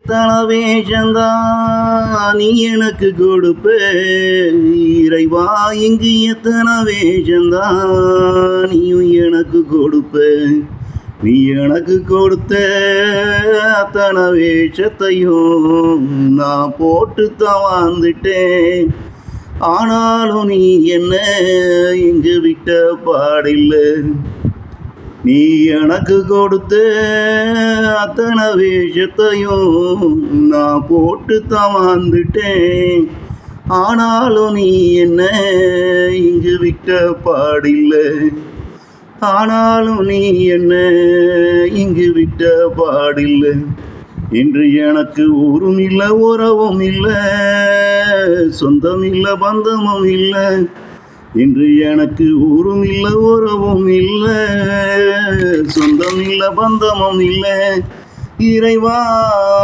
எத்தனை வேஷந்தான் நீ எனக்கு கொடுப்ப இறைவா, இங்கு எத்தனை வேஷந்தான் நீயும் எனக்கு கொடுப்ப. நீ எனக்கு கொடுத்த அத்தனை வேஷத்தையும் நான் போட்டுத்தான் வாழ்ந்துட்டேன். ஆனாலும் நீ என்ன இங்கு விட்ட பாடில்லை. நீ எனக்கு கொடுத்த அத்தனை வேஷத்தையும் நான் போட்டுத்தான் வாழ்ந்துட்டேன். ஆனாலும் நீ என்ன இங்கு விட்ட பாடில்லை. ஆனாலும் நீ என்ன இங்கு விட்ட பாடில்லை. இன்று எனக்கு ஊரும் இல்லை, உறவும் இல்லை, சொந்தம் இல்லை, பந்தமும் இல்லை. இன்று எனக்கு ஊரும் இல்லை, உறவும் இல்லை, சொந்தம் இல்லை, பந்தமும் இல்லை. இறைவா,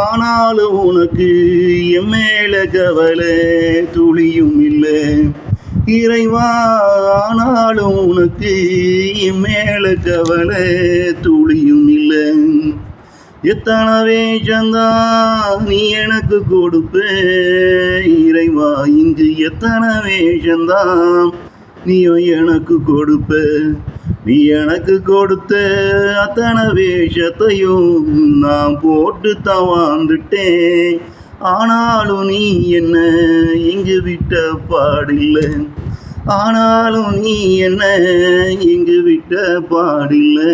ஆனாலும் உனக்கு என் மேல கவலை துளியும் இல்லை. இறைவா, ஆனாலும் உனக்கு என் மேல கவலை துளியும் இல்லை. எத்தனை வேஷந்தான் நீ எனக்கு கொடுப்ப இறைவா, இங்கு எத்தனை வேஷந்தான் நீயும் எனக்கு கொடுப்ப. நீ எனக்கு கொடுத்த அத்தனை வேஷத்தையும் நான் போட்டுத்தான் வாழ்ந்துட்டேன். ஆனாலும் நீ என்ன இங்கு விட்ட பாடில்லை. ஆனாலும் நீ என்ன இங்கு விட்ட பாடில்லை.